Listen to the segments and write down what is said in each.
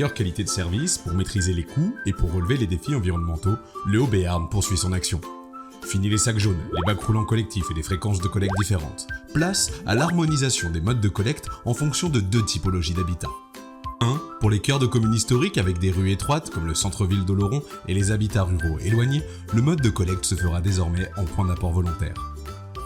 meilleure qualité de service, pour maîtriser les coûts et pour relever les défis environnementaux, le haut Béarn poursuit son action. Fini les sacs jaunes, les bacs roulants collectifs et des fréquences de collecte différentes. Place à l'harmonisation des modes de collecte en fonction de 2 typologies d'habitat. 1. Pour les cœurs de communes historiques avec des rues étroites comme le centre-ville d'Oloron et les habitats ruraux éloignés, le mode de collecte se fera désormais en point d'apport volontaire.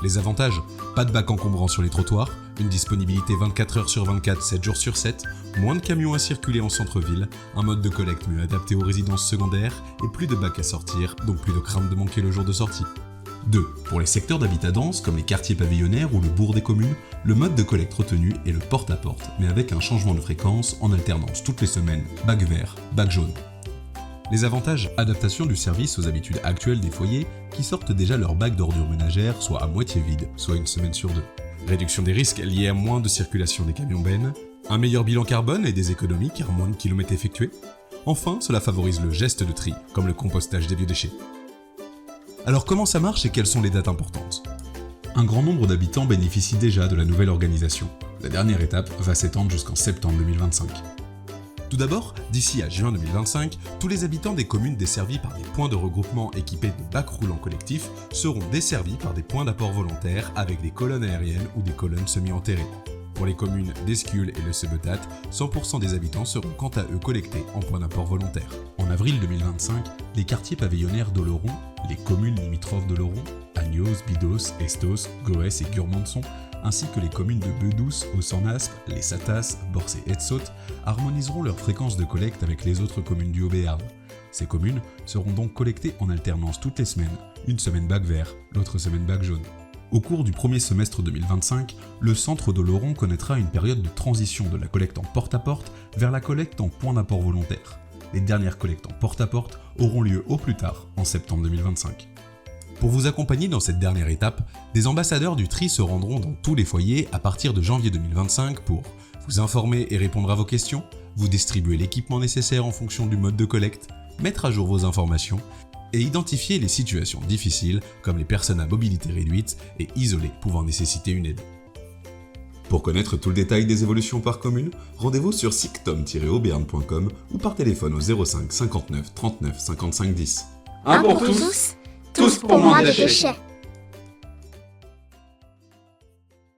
Les avantages: pas de bacs encombrants sur les trottoirs, une disponibilité 24 heures sur 24, 7 jours sur 7, moins de camions à circuler en centre-ville, un mode de collecte mieux adapté aux résidences secondaires et plus de bacs à sortir, donc plus de crainte de manquer le jour de sortie. 2. Pour les secteurs d'habitat dense comme les quartiers pavillonnaires ou le bourg des communes, le mode de collecte retenu est le porte-à-porte, mais avec un changement de fréquence en alternance toutes les semaines, bac vert, bac jaune. Les avantages: adaptation du service aux habitudes actuelles des foyers qui sortent déjà leur bac d'ordures ménagères soit à moitié vide, soit une semaine sur 2. Réduction des risques liés à moins de circulation des camions bennes, un meilleur bilan carbone et des économies car moins de kilomètres effectués. Enfin, cela favorise le geste de tri, comme le compostage des vieux déchets. Alors comment ça marche et quelles sont les dates importantes? Un grand nombre d'habitants bénéficient déjà de la nouvelle organisation. La dernière étape va s'étendre jusqu'en septembre 2025. Tout d'abord, d'ici à juin 2025, tous les habitants des communes desservies par des points de regroupement équipés de bacs roulants collectifs seront desservis par des points d'apport volontaires avec des colonnes aériennes ou des colonnes semi-enterrées. Pour les communes d'Escule et de Sebetat, 100% des habitants seront quant à eux collectés en point d'apport volontaire. En avril 2025, les quartiers pavillonnaires d'Oloron, les communes limitrophes d'Oloron, Agnos, Bidos, Estos, Goès et Gurmançon, ainsi que les communes de Bedouce, Aussan-Aspe, les Satas, Borce et Etsaut, harmoniseront leur fréquence de collecte avec les autres communes du Haut-Béarn. Ces communes seront donc collectées en alternance toutes les semaines, une semaine bac vert, l'autre semaine bac jaune. Au cours du premier semestre 2025, le centre d'Oloron connaîtra une période de transition de la collecte en porte-à-porte vers la collecte en point d'apport volontaire. Les dernières collectes en porte-à-porte auront lieu au plus tard en septembre 2025. Pour vous accompagner dans cette dernière étape, des ambassadeurs du tri se rendront dans tous les foyers à partir de janvier 2025 pour vous informer et répondre à vos questions, vous distribuer l'équipement nécessaire en fonction du mode de collecte, mettre à jour vos informations et identifier les situations difficiles comme les personnes à mobilité réduite et isolées pouvant nécessiter une aide. Pour connaître tout le détail des évolutions par commune, rendez-vous sur sictom-auberne.com ou par téléphone au 05 59 39 55 10. Un pour tous, tous pour moins de déchets.